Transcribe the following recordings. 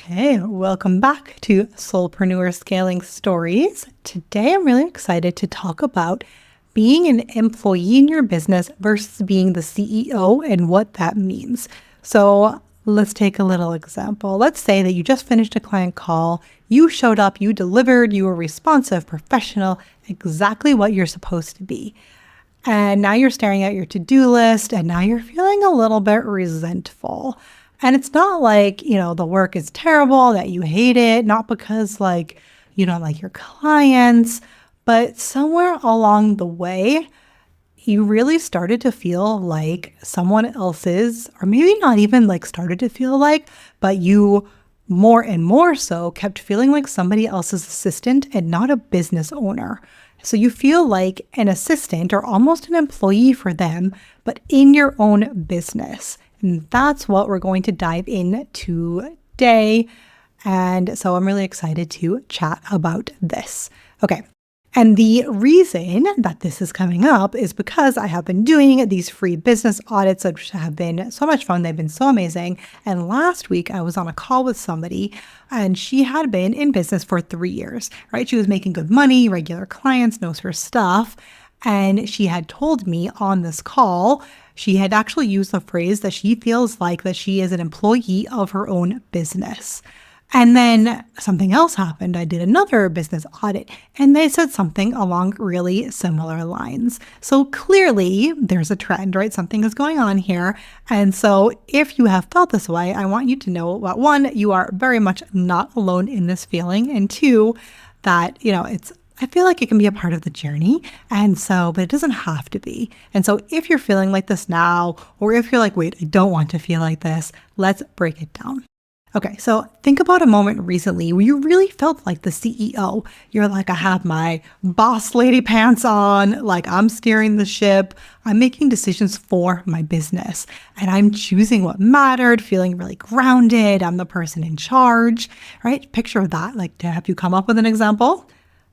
Hey, welcome back to Soulpreneur Scaling Stories. Today, I'm really excited to talk about being an employee in your business versus being the CEO and what that means. So let's take a little example. Let's say that you just finished a client call, you showed up, you delivered, you were responsive, professional, exactly what you're supposed to be. And now you're staring at your to-do list and now you're feeling a little bit resentful. And it's not like, the work is terrible, that you hate it, not because you don't like your clients, but somewhere along the way, you really started to feel like someone else's, or maybe not even started to feel like, but you more and more so kept feeling like somebody else's assistant and not a business owner. So you feel like an assistant or almost an employee for them, but in your own business. And that's what we're going to dive in today. And so I'm really excited to chat about this. Okay. And the reason that this is coming up is because I have been doing these free business audits, which have been so much fun. They've been so amazing. And last week I was on a call with somebody and she had been in business for 3 years, right? She was making good money, regular clients, knows her stuff. And she had told me on this call, she had actually used the phrase that she feels like that she is an employee of her own business. And then something else happened. I did another business audit and they said something along really similar lines. So clearly there's a trend, right? Something is going on here. And so if you have felt this way, I want you to know that one, you are very much not alone in this feeling. And two, that, I feel like it can be a part of the journey. And so, but it doesn't have to be. And so if you're feeling like this now, or if you're like, wait, I don't want to feel like this, let's break it down. Okay, so think about a moment recently where you really felt like the CEO. You're like, I have my boss lady pants on, like I'm steering the ship. I'm making decisions for my business and I'm choosing what mattered, feeling really grounded. I'm the person in charge, right? Picture that. Have you come up with an example?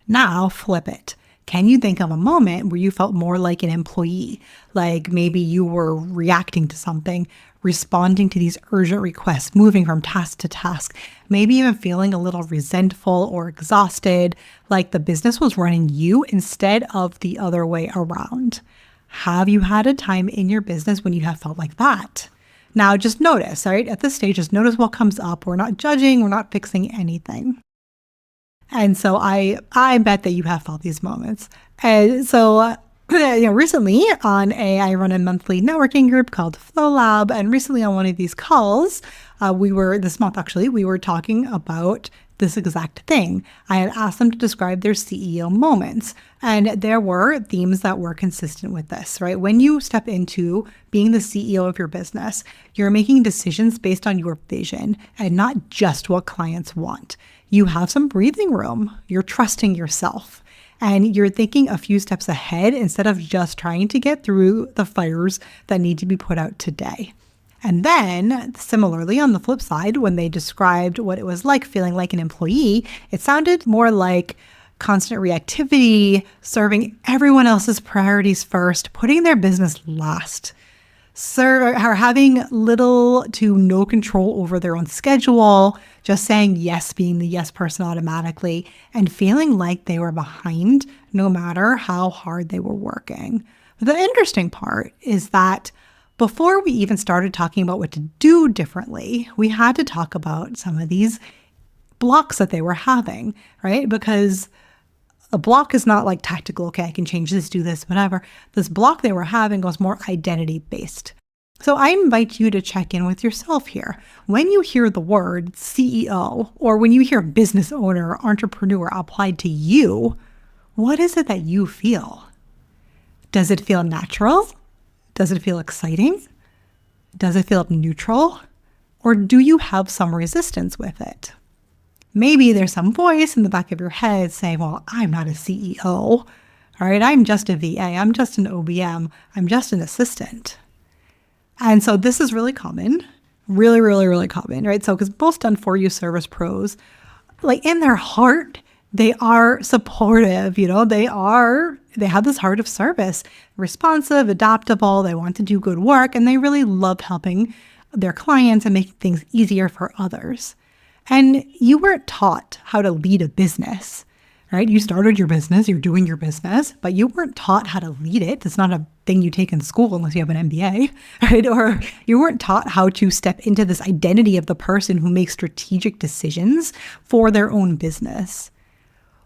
Now flip it. Can you think of a moment where you felt more like an employee? Like maybe you were reacting to something, responding to these urgent requests, moving from task to task, maybe even feeling a little resentful or exhausted, like the business was running you instead of the other way around. Have you had a time in your business when you have felt like that? Now just notice, right? At this stage, just notice what comes up. We're not judging, we're not fixing anything. And so I bet that you have felt these moments. And so recently I run a monthly networking group called Flow Lab. And recently on one of these calls, this month actually, we were talking about this exact thing. I had asked them to describe their CEO moments. And there were themes that were consistent with this, right? When you step into being the CEO of your business, you're making decisions based on your vision and not just what clients want. You have some breathing room. You're trusting yourself and you're thinking a few steps ahead instead of just trying to get through the fires that need to be put out today. And then similarly, on the flip side, when they described what it was like feeling like an employee, it sounded more like constant reactivity, serving everyone else's priorities first, putting their business last. Are having little to no control over their own schedule, just saying yes, being the yes person automatically, and feeling like they were behind no matter how hard they were working. The interesting part is that before we even started talking about what to do differently, we had to talk about some of these blocks that they were having, right? Because a block is not like tactical, okay, I can change this, do this, whatever. This block they were having was more identity-based. So I invite you to check in with yourself here. When you hear the word CEO, or when you hear business owner or entrepreneur applied to you, what is it that you feel? Does it feel natural? Does it feel exciting? Does it feel neutral? Or do you have some resistance with it? Maybe there's some voice in the back of your head saying, well, I'm not a CEO. All right, I'm just a VA. I'm just an OBM. I'm just an assistant. And so this is really common, really, really, really common, right? So because most done for you service pros, like in their heart, they are supportive, they have this heart of service, responsive, adaptable. They want to do good work and they really love helping their clients and making things easier for others. And you weren't taught how to lead a business, right? You started your business, you're doing your business, but you weren't taught how to lead it. It's not a thing you take in school unless you have an MBA, right? Or you weren't taught how to step into this identity of the person who makes strategic decisions for their own business.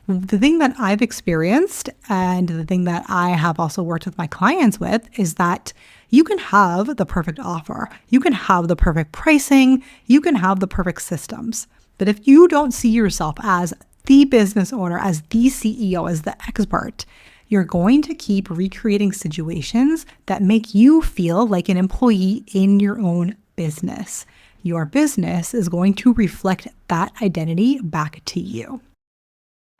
The thing that I've experienced and the thing that I have also worked with my clients with is that you can have the perfect offer, you can have the perfect pricing, you can have the perfect systems. But if you don't see yourself as the business owner, as the CEO, as the expert, you're going to keep recreating situations that make you feel like an employee in your own business. Your business is going to reflect that identity back to you.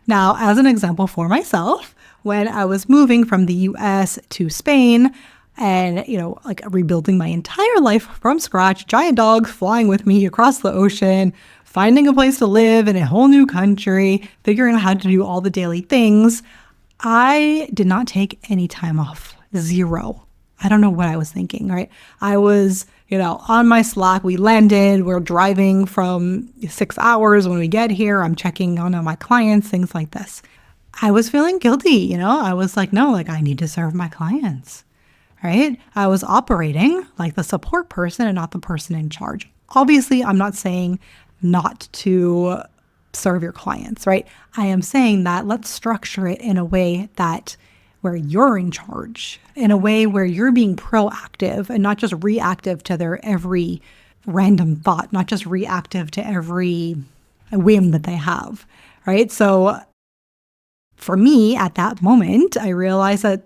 Now, as an example for myself, when I was moving from the US to Spain and, rebuilding my entire life from scratch, giant dogs flying with me across the ocean, finding a place to live in a whole new country, figuring out how to do all the daily things, I did not take any time off. Zero. I don't know what I was thinking, right? I was, on my Slack, we landed, we're driving from 6 hours when we get here. I'm checking on my clients, things like this. I was feeling guilty, I was like, no, I need to serve my clients, right? I was operating like the support person and not the person in charge. Obviously, I'm not saying not to serve your clients, right? I am saying that let's structure it in a way that where you're in charge, in a way where you're being proactive and not just reactive to their every random thought, not just reactive to every whim that they have, right? So for me at that moment, I realized that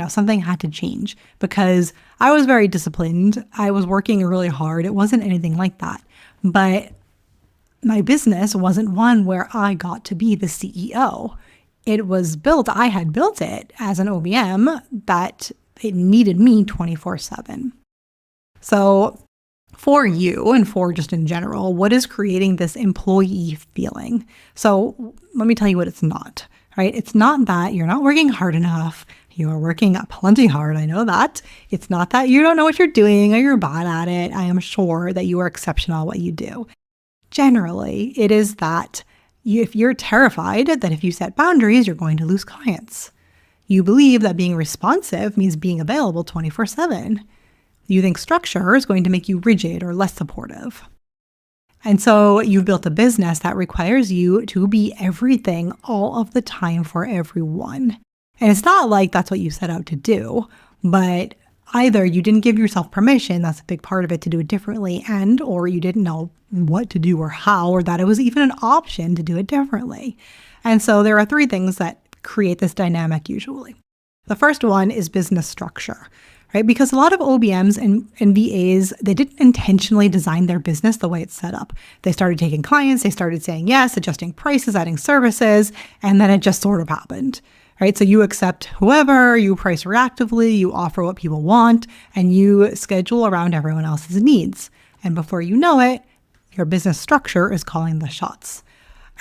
something had to change because I was very disciplined. I was working really hard. It wasn't anything like that. But my business wasn't one where I got to be the CEO. It was built, I had built it as an OBM that it needed me 24/7. So for you and for just in general, what is creating this employee feeling? So let me tell you what it's not, right? It's not that you're not working hard enough. You are working plenty hard. I know that. It's not that you don't know what you're doing or you're bad at it. I am sure that you are exceptional at what you do. Generally, it is that if you're terrified that if you set boundaries, you're going to lose clients. You believe that being responsive means being available 24/7. You think structure is going to make you rigid or less supportive. And so you've built a business that requires you to be everything all of the time for everyone. And it's not like that's what you set out to do, but either you didn't give yourself permission, that's a big part of it, to do it differently, or you didn't know what to do or how, or that it was even an option to do it differently. And so there are 3 things that create this dynamic usually. The first one is business structure, right? Because a lot of OBMs and VAs, they didn't intentionally design their business the way it's set up. They started taking clients, they started saying yes, adjusting prices, adding services, and then it just sort of happened. Right? So you accept whoever, you price reactively, you offer what people want, and you schedule around everyone else's needs. And before you know it, your business structure is calling the shots.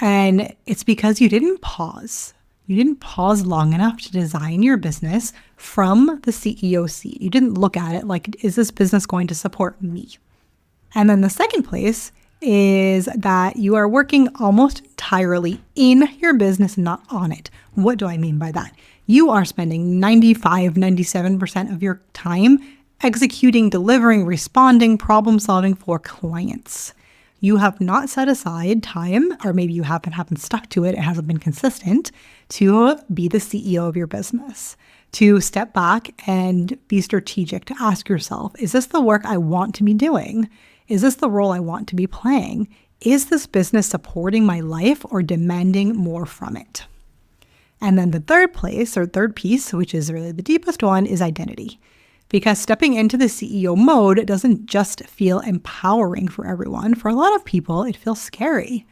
And it's because you didn't pause. You didn't pause long enough to design your business from the CEO seat. You didn't look at it like, is this business going to support me? And then the second place is that you are working almost entirely in your business, not on it. What do I mean by that? You are spending 97% of your time executing, delivering, responding, problem solving for clients. You have not set aside time, or maybe you haven't stuck to it, it hasn't been consistent, to be the CEO of your business, to step back and be strategic, to ask yourself, is this the work I want to be doing? Is this the role I want to be playing? Is this business supporting my life or demanding more from it? And then the third piece, which is really the deepest one, is identity. Because stepping into the CEO mode doesn't just feel empowering for everyone. For a lot of people, it feels scary.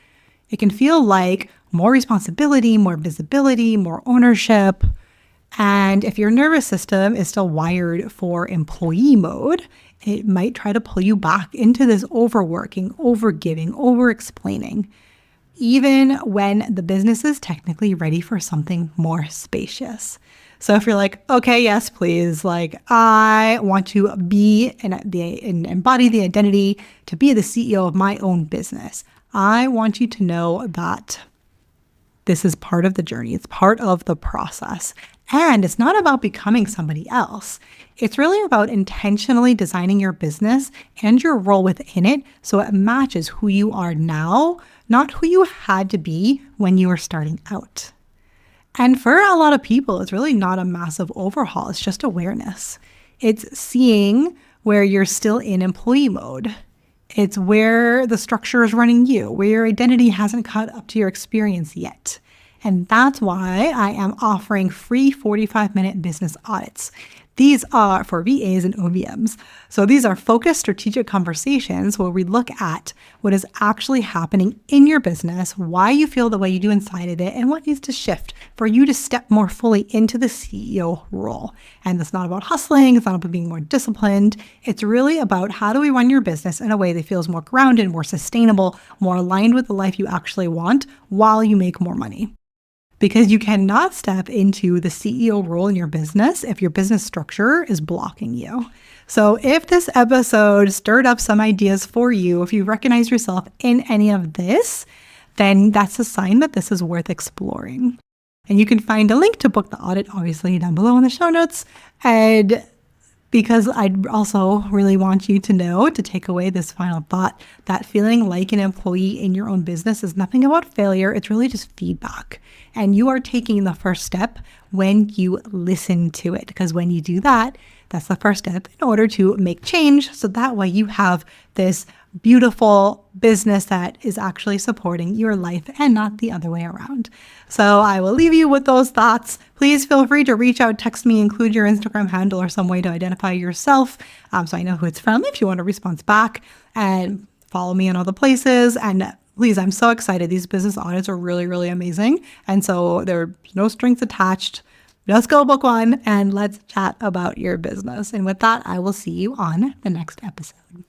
It can feel like more responsibility, more visibility, more ownership. And if your nervous system is still wired for employee mode, it might try to pull you back into this overworking, overgiving, over-explaining, even when the business is technically ready for something more spacious. So if you're like, okay, yes, please, I want to be and embody the identity to be the CEO of my own business. I want you to know that this is part of the journey. It's part of the process. And it's not about becoming somebody else. It's really about intentionally designing your business and your role within it so it matches who you are now, not who you had to be when you were starting out. And for a lot of people, it's really not a massive overhaul. It's just awareness. It's seeing where you're still in employee mode. It's where the structure is running you, where your identity hasn't caught up to your experience yet. And that's why I am offering free 45-minute business audits. These are for VAs and OBMs. So these are focused strategic conversations where we look at what is actually happening in your business, why you feel the way you do inside of it, and what needs to shift for you to step more fully into the CEO role. And it's not about hustling. It's not about being more disciplined. It's really about how do we run your business in a way that feels more grounded, more sustainable, more aligned with the life you actually want while you make more money. Because you cannot step into the CEO role in your business if your business structure is blocking you. So if this episode stirred up some ideas for you, if you recognize yourself in any of this, then that's a sign that this is worth exploring. And you can find a link to book the audit, obviously, down below in the show notes. And because I'd also really want you to know, to take away this final thought, that feeling like an employee in your own business is nothing about failure. It's really just feedback. And you are taking the first step when you listen to it. Because when you do that, that's the first step in order to make change. So that way you have this beautiful business that is actually supporting your life and not the other way around. So I will leave you with those thoughts. Please feel free to reach out, text me, include your Instagram handle or some way to identify yourself so I know who it's from if you want a response back, and follow me in all the places. And please, I'm so excited. These business audits are really, really amazing. And so there's no strings attached. Just go book one and let's chat about your business. And with that, I will see you on the next episode.